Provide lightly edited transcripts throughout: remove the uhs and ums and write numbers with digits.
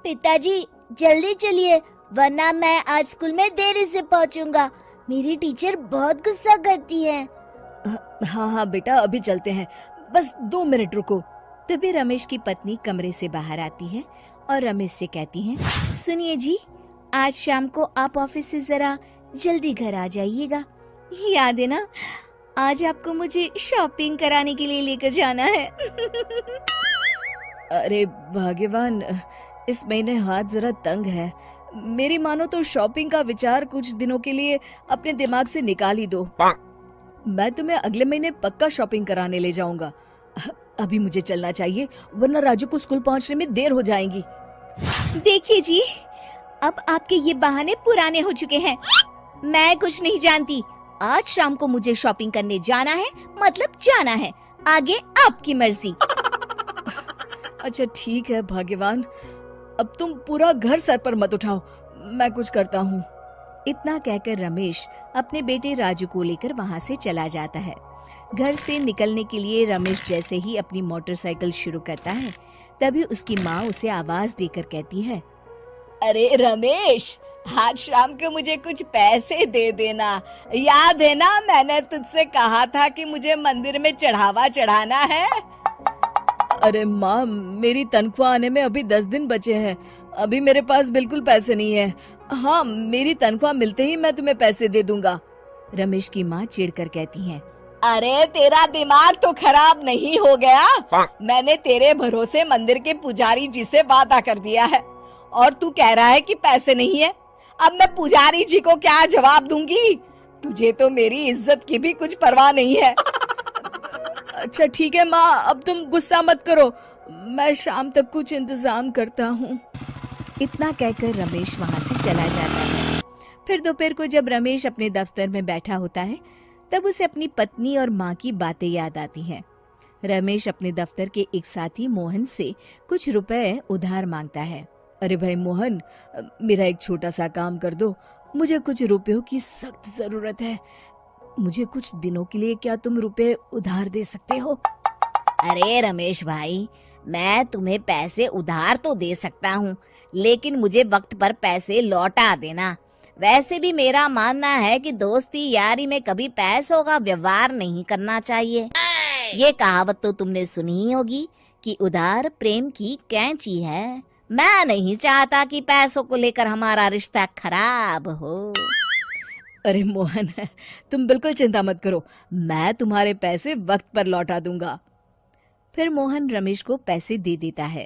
पिताजी जल्दी चलिए, वरना मैं आज स्कूल में देरी से पहुंचूंगा। मेरी टीचर बहुत गुस्सा करती है। हाँ हाँ बेटा, अभी चलते हैं, बस 2 मिनट रुको। तभी रमेश की पत्नी कमरे से बाहर आती है और रमेश से कहती है, सुनिए जी, आज शाम को आप ऑफिस से जरा जल्दी घर आ जाइएगा। याद है ना, आज आपको मुझे शॉपिंग कराने के लिए लेकर जाना है। अरे भाग्यवान, इस महीने हाथ जरा तंग है। मेरी मानो तो शॉपिंग का विचार कुछ दिनों के लिए अपने दिमाग से निकाल ही दो। मैं तुम्हें अगले महीने पक्का शॉपिंग कराने ले जाऊंगा। अभी मुझे चलना चाहिए, वरना राजू को स्कूल पहुंचने में देर हो जाएगी। देखिए जी, अब आपके ये बहाने पुराने हो चुके हैं। मैं कुछ नहीं जानती। आज शाम को मुझे शॉपिंग करने जाना है, मतलब जाना है। आगे आपकी मर्जी। अच्छा ठीक है भाग्यवान, अब तुम पूरा घर सर पर मत उठाओ, मैं कुछ करता हूँ। इतना कहकर रमेश अपने बेटे राजू को लेकर वहाँ से चला जाता है। घर से निकलने के लिए रमेश जैसे ही अपनी मोटरसाइकिल शुरू करता है, तभी उसकी माँ उसे आवाज देकर कहती है, अरे रमेश, आज शाम को मुझे कुछ पैसे दे देना। याद है ना, मैंने तुझसे कहा था कि मुझे मंदिर में चढ़ावा चढ़ाना है। अरे माँ, मेरी तनख्वाह आने में अभी 10 दिन बचे हैं। अभी मेरे पास बिल्कुल पैसे नहीं है। हाँ, मेरी तनख्वाह मिलते ही मैं तुम्हें पैसे दे दूंगा। रमेश की माँ चिढ़कर कहती है, अरे तेरा दिमाग तो खराब नहीं हो गया? मैंने तेरे भरोसे मंदिर के पुजारी जी से वादा कर दिया है और तू कह रहा है कि पैसे नहीं है। अब मैं पुजारी जी को क्या जवाब दूंगी? तुझे तो मेरी इज्जत की भी कुछ परवाह नहीं है। अच्छा ठीक है माँ, अब तुम गुस्सा मत करो, मैं शाम तक कुछ इंतजाम करता हूँ। इतना कहकर रमेश वहाँ से चला जाता है। फिर दोपहर को जब रमेश अपने दफ्तर में बैठा होता है, तब उसे अपनी पत्नी और माँ की बातें याद आती हैं। रमेश अपने दफ्तर के एक साथी मोहन से कुछ रुपए उधार मांगता है। अरे भाई मोहन, मेरा एक छोटा सा काम कर दो, मुझे कुछ रुपयों की सख्त जरूरत है। मुझे कुछ दिनों के लिए क्या तुम रुपए उधार दे सकते हो? अरे रमेश भाई, मैं तुम्हें पैसे उधार तो दे सकता हूँ, लेकिन मुझे वक्त पर पैसे लौटा देना। वैसे भी मेरा मानना है कि दोस्ती यारी में कभी पैसों का व्यवहार नहीं करना चाहिए। ये कहावत तो तुमने सुनी ही होगी कि उधार प्रेम की कैंची है। मैं नहीं चाहता कि पैसों को लेकर हमारा रिश्ता खराब हो। अरे मोहन, तुम बिल्कुल चिंता मत करो, मैं तुम्हारे पैसे वक्त पर लौटा दूंगा। फिर मोहन रमेश को पैसे दे देता है।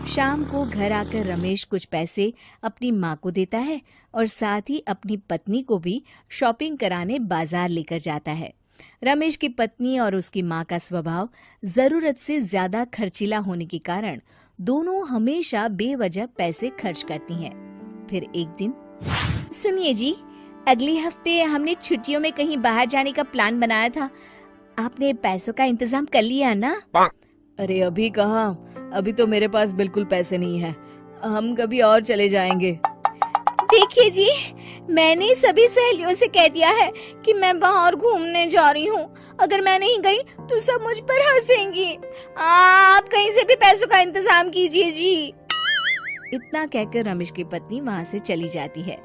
शाम को घर आकर रमेश कुछ पैसे अपनी माँ को देता है और साथ ही अपनी पत्नी को भी शॉपिंग कराने बाजार लेकर जाता है। रमेश की पत्नी और उसकी माँ का स्वभाव जरूरत से ज्यादा खर्चीला होने के कारण दोनों हमेशा बेवजह पैसे खर्च करती हैं। फिर एक दिन, सुनिए जी, अगले हफ्ते हमने छुट्टियों में कहीं बाहर जाने का प्लान बनाया था। आपने पैसों का इंतजाम कर लिया ना? अरे अभी कहाँ, अभी तो मेरे पास बिल्कुल पैसे नहीं है। हम कभी और चले जाएंगे। देखिए जी, मैंने सभी सहेलियों से कह दिया है कि मैं बाहर घूमने जा रही हूँ। अगर मैं नहीं गई तो सब मुझ पर हंसेंगी। आप कहीं से भी पैसों का इंतजाम कीजिए जी। इतना कहकर रमेश की पत्नी वहाँ से चली जाती है।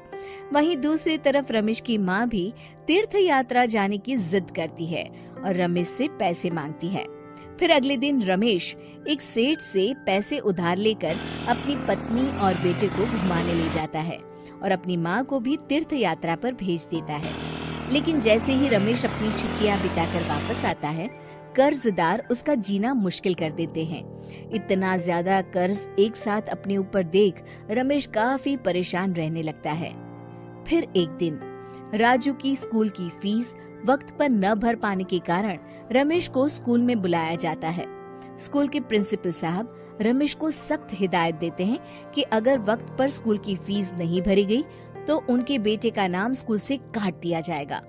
वहीं दूसरी तरफ रमेश की माँ भी तीर्थ यात्रा जाने की जिद करती है और रमेश से पैसे मांगती है। फिर अगले दिन रमेश एक सेठ से पैसे उधार लेकर अपनी पत्नी और बेटे को घुमाने ले जाता है और अपनी माँ को भी तीर्थ यात्रा पर भेज देता है। लेकिन जैसे ही रमेश अपनी छुट्टियाँ बिताकर वापस आता है, कर्जदार उसका जीना मुश्किल कर देते हैं। इतना ज्यादा कर्ज एक साथ अपने ऊपर देख रमेश काफी परेशान रहने लगता है। फिर एक दिन राजू की स्कूल की फीस वक्त पर न भर पाने के कारण रमेश को स्कूल में बुलाया जाता है। स्कूल के प्रिंसिपल साहब रमेश को सख्त हिदायत देते हैं कि अगर वक्त पर स्कूल की फीस नहीं भरी गई तो उनके बेटे का नाम स्कूल से काट दिया जाएगा।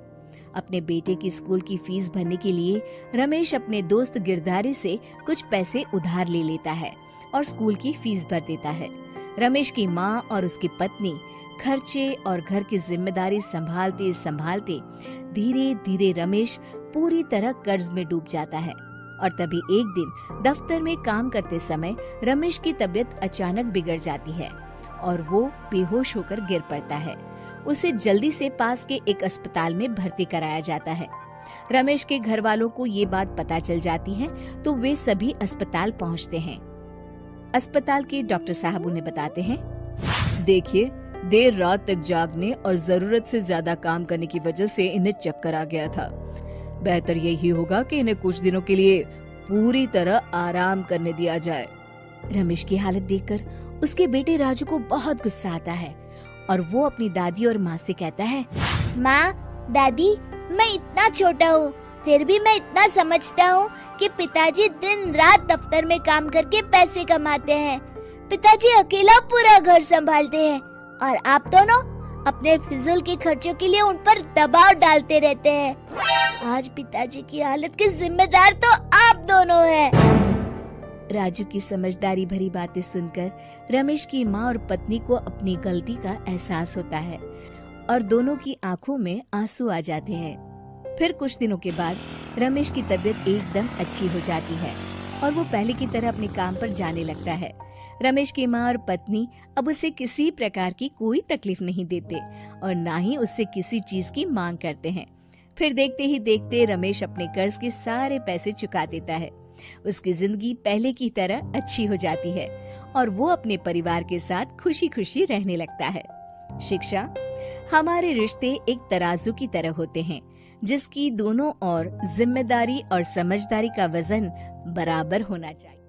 अपने बेटे की स्कूल की फीस भरने के लिए रमेश अपने दोस्त गिरधारी से कुछ पैसे उधार ले लेता है और स्कूल की फीस भर देता है। रमेश की माँ और उसकी पत्नी खर्चे और घर की जिम्मेदारी संभालते संभालते धीरे धीरे रमेश पूरी तरह कर्ज में डूब जाता है और तभी एक दिन दफ्तर में काम करते समय रमेश की तबीयत अचानक बिगड़ जाती है और वो बेहोश होकर गिर पड़ता है। उसे जल्दी से पास के एक अस्पताल में भर्ती कराया जाता है। रमेश के घर वालों को ये बात पता चल जाती है तो वे सभी अस्पताल पहुंचते हैं। अस्पताल के डॉक्टर साहब उन्हें बताते हैं, देखिए, देर रात तक जागने और जरूरत से ज्यादा काम करने की वजह से इन्हें चक्कर आ गया था। बेहतर यही होगा कि इन्हें कुछ दिनों के लिए पूरी तरह आराम करने दिया जाए। रमेश की हालत देखकर उसके बेटे राजू को बहुत गुस्सा आता है और वो अपनी दादी और माँ से कहता है, माँ, दादी, मैं इतना छोटा हूँ, फिर भी मैं इतना समझता हूँ कि पिताजी दिन रात दफ्तर में काम करके पैसे कमाते हैं। पिताजी अकेला पूरा घर संभालते हैं और आप दोनों अपने फिजूल के खर्चों के लिए उन पर दबाव डालते रहते हैं। आज पिताजी की हालत के जिम्मेदार तो आप दोनों हैं। राजू की समझदारी भरी बातें सुनकर रमेश की माँ और पत्नी को अपनी गलती का एहसास होता है और दोनों की आंखों में आंसू आ जाते हैं। फिर कुछ दिनों के बाद रमेश की तबीयत एकदम अच्छी हो जाती है और वो पहले की तरह अपने काम पर जाने लगता है। रमेश की माँ और पत्नी अब उसे किसी प्रकार की कोई तकलीफ नहीं देते और ना ही उससे किसी चीज की मांग करते हैं। फिर देखते ही देखते रमेश अपने कर्ज के सारे पैसे चुका देता है। उसकी जिंदगी पहले की तरह अच्छी हो जाती है और वो अपने परिवार के साथ खुशी खुशी रहने लगता है। शिक्षा, हमारे रिश्ते एक तराजू की तरह होते हैं जिसकी दोनों ओर जिम्मेदारी और समझदारी का वजन बराबर होना चाहिए।